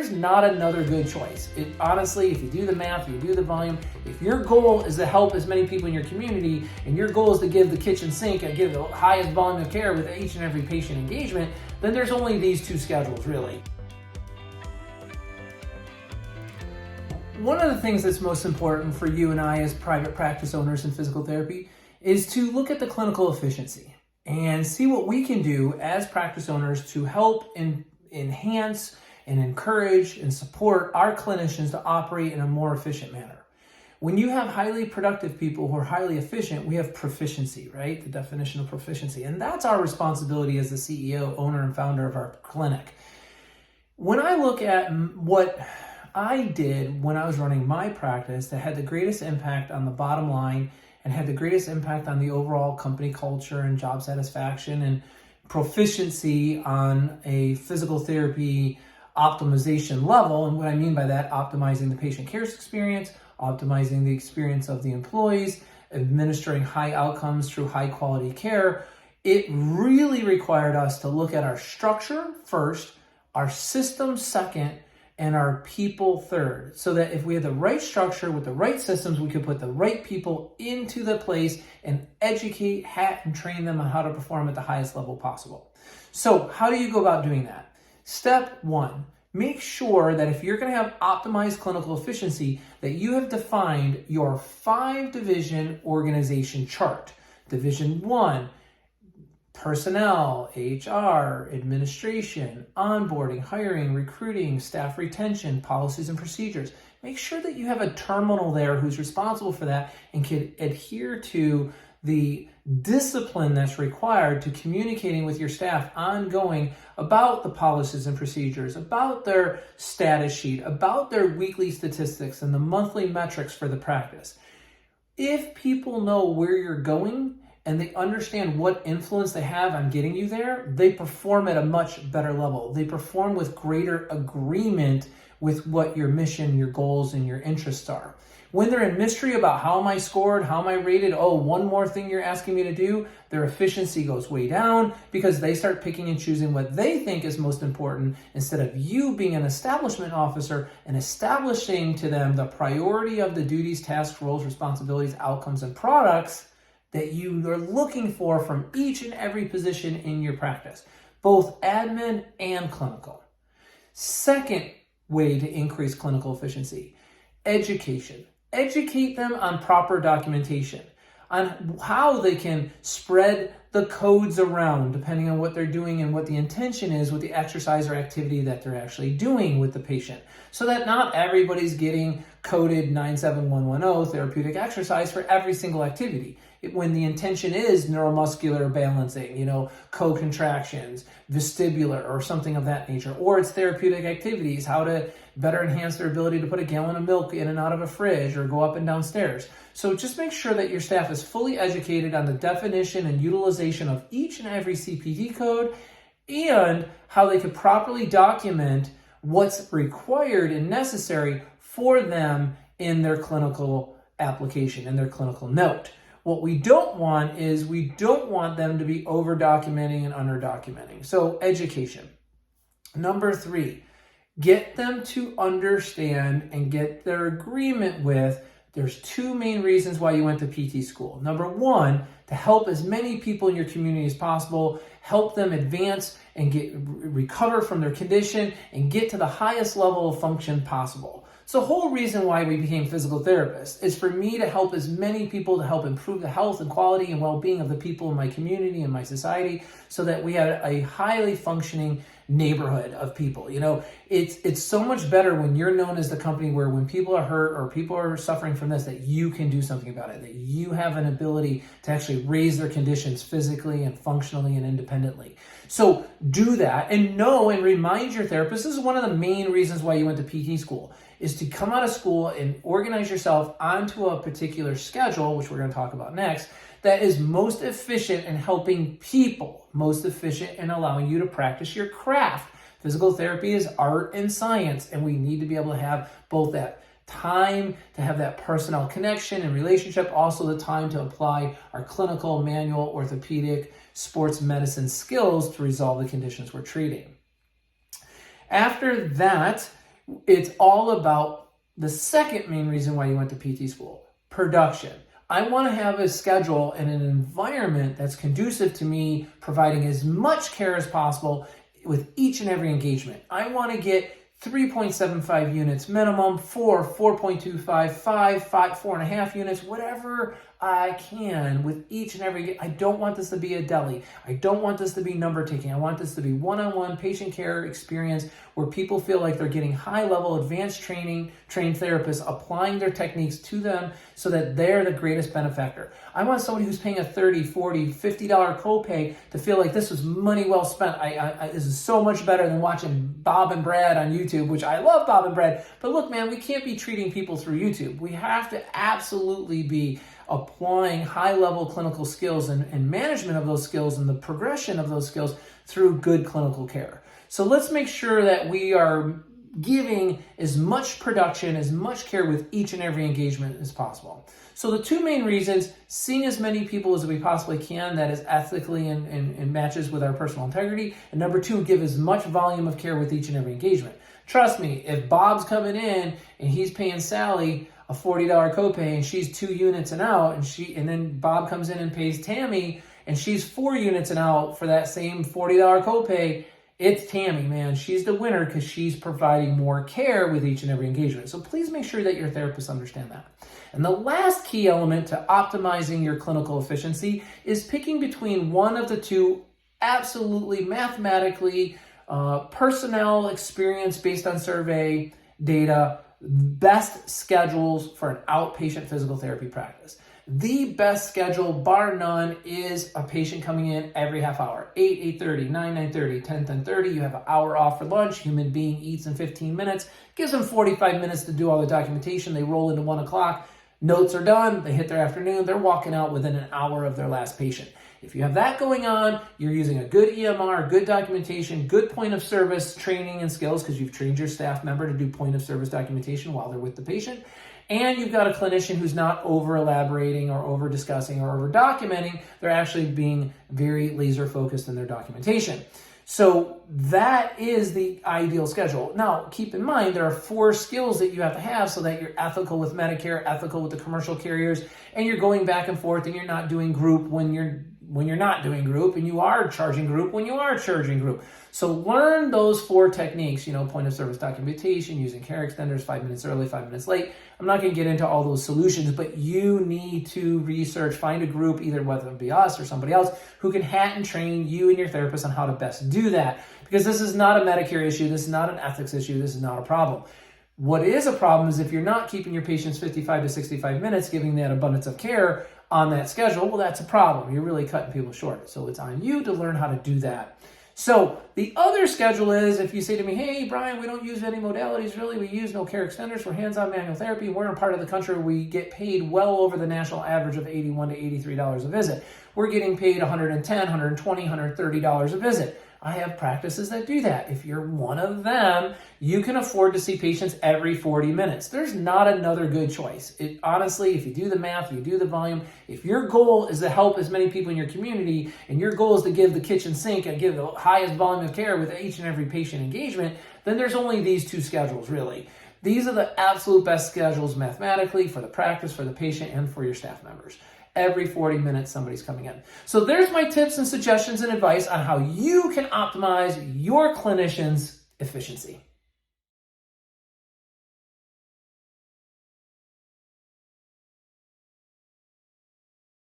there's not another good choice. Honestly, if you do the math, you do the volume, if your goal is to help as many people in your community and your goal is to give the kitchen sink and give the highest volume of care with each and every patient engagement, then there's only these two schedules really. One of the things that's most important for you and I as private practice owners in physical therapy is to look at the clinical efficiency and see what we can do as practice owners to help enhance and encourage and support our clinicians to operate in a more efficient manner. When you have highly productive people who are highly efficient, we have proficiency, right? The definition of proficiency. And that's our responsibility as the CEO, owner, and founder of our clinic. When I look at what I did when I was running my practice that had the greatest impact on the bottom line and had the greatest impact on the overall company culture and job satisfaction and proficiency on a physical therapy optimization level. And what I mean by that, optimizing the patient care experience, optimizing the experience of the employees, administering high outcomes through high quality care. It really required us to look at our structure first, our system second, and our people third, so that if we had the right structure with the right systems, we could put the right people into the place and educate, and train them on how to perform at the highest level possible. So how do you go about doing that? Step one, make sure that if you're going to have optimized clinical efficiency, that you have defined your 5-division organization chart. Division 1, personnel, HR, administration, onboarding, hiring, recruiting, staff retention, policies and procedures. Make sure that you have a terminal there who's responsible for that and can adhere to the discipline that's required to communicating with your staff ongoing about the policies and procedures, about their status sheet, about their weekly statistics and the monthly metrics for the practice. If people know where you're going and they understand what influence they have on getting you there, they perform at a much better level. They perform with greater agreement with what your mission, your goals, and your interests are. When they're in mystery about how am I scored, how am I rated, oh, one more thing you're asking me to do, their efficiency goes way down because they start picking and choosing what they think is most important instead of you being an establishment officer and establishing to them the priority of the duties, tasks, roles, responsibilities, outcomes, and products that you are looking for from each and every position in your practice, both admin and clinical. Second way to increase clinical efficiency, education. Educate them on proper documentation, on how they can spread the codes around depending on what they're doing and what the intention is with the exercise or activity that they're actually doing with the patient, so that not everybody's getting coded 97110 therapeutic exercise for every single activity. When the intention is neuromuscular balancing, co-contractions, vestibular, or something of that nature, or it's therapeutic activities, how to better enhance their ability to put a gallon of milk in and out of a fridge or go up and down stairs. So just make sure that your staff is fully educated on the definition and utilization of each and every CPT code and how they could properly document what's required and necessary for them in their clinical application, in their clinical note. What we don't want is we don't want them to be over-documenting and under-documenting. So education. Number 3, get them to understand and get their agreement with there's 2 main reasons why you went to PT school. Number 1, to help as many people in your community as possible, help them advance and recover from their condition and get to the highest level of function possible. So the whole reason why we became physical therapists is for me to help as many people, to help improve the health and quality and well-being of the people in my community and my society so that we had a highly functioning neighborhood of people. It's so much better when you're known as the company where when people are hurt or people are suffering from this, that you can do something about it, that you have an ability to actually raise their conditions physically and functionally and independently. So do that and know and remind your therapist, this is one of the main reasons why you went to PT school, is to come out of school and organize yourself onto a particular schedule, which we're going to talk about next, that is most efficient in helping people, most efficient in allowing you to practice your craft. Physical therapy is art and science, and we need to be able to have both that time to have that personnel connection and relationship, also the time to apply our clinical, manual, orthopedic, sports medicine skills to resolve the conditions we're treating. After that, It's all about the second main reason why you went to PT school, production. I want to have a schedule and an environment that's conducive to me providing as much care as possible with each and every engagement. I want to get 3.75 units minimum, 4.25, 5, 4.5 units, whatever I can with each and every. I don't want this to be a deli. I don't want this to be number taking. I want this to be one-on-one patient care experience where people feel like they're getting high-level, advanced trained therapists applying their techniques to them so that they're the greatest benefactor. I want somebody who's paying a $30, $40, $50 copay to feel like this was money well spent. This is so much better than watching Bob and Brad on YouTube, which I love Bob and Brad. But look, man, we can't be treating people through YouTube. We have to absolutely be applying high-level clinical skills and management of those skills and the progression of those skills through good clinical care. So let's make sure that we are giving as much production, as much care with each and every engagement as possible. So the two main reasons, seeing as many people as we possibly can that is ethically and matches with our personal integrity. And number two, give as much volume of care with each and every engagement. Trust me, if Bob's coming in and he's paying Sally a $40 copay and she's 2 units and out, and then Bob comes in and pays Tammy and she's 4 units and out for that same $40 copay, it's Tammy, man. She's the winner because she's providing more care with each and every engagement. So please make sure that your therapists understand that. And the last key element to optimizing your clinical efficiency is picking between one of the two absolutely mathematically personnel experience based on survey data best schedules for an outpatient physical therapy practice. The best schedule, bar none, is a patient coming in every half hour. 8, 8:30, 9, 9:30, 10, 10:30. You have an hour off for lunch. Human being eats in 15 minutes. Gives them 45 minutes to do all the documentation. They roll into 1 o'clock. Notes are done. They hit their afternoon. They're walking out within an hour of their last patient. If you have that going on, you're using a good EMR, good documentation, good point of service training and skills because you've trained your staff member to do point of service documentation while they're with the patient. And you've got a clinician who's not over elaborating or over discussing or over documenting. They're actually being very laser focused in their documentation. So that is the ideal schedule. Now, keep in mind, there are 4 skills that you have to have so that you're ethical with Medicare, ethical with the commercial carriers, and you're going back and forth and you're not doing group when you're not doing group, and you are charging group when you are charging group. So learn those 4 techniques, point of service documentation, using care extenders, 5 minutes early, 5 minutes late. I'm not going to get into all those solutions, but you need to research, find a group, either whether it be us or somebody else, who can hat and train you and your therapist on how to best do that. Because this is not a Medicare issue, this is not an ethics issue, this is not a problem. What is a problem is if you're not keeping your patients 55 to 65 minutes, giving that abundance of care on that schedule, well, that's a problem. You're really cutting people short. So it's on you to learn how to do that. So the other schedule is if you say to me, hey, Brian, we don't use any modalities, really. We use no care extenders. We're hands-on manual therapy. We're in a part of the country where we get paid well over the national average of $81 to $83 a visit. We're getting paid $110, $120, $130 a visit. I have practices that do that. If you're one of them, you can afford to see patients every 40 minutes. There's not another good choice. Honestly, if you do the math, you do the volume, if your goal is to help as many people in your community and your goal is to give the kitchen sink and give the highest volume of care with each and every patient engagement, then there's only these 2 schedules, really. These are the absolute best schedules mathematically for the practice, for the patient, and for your staff members. Every 40 minutes, somebody's coming in. So there's my tips and suggestions and advice on how you can optimize your clinician's efficiency.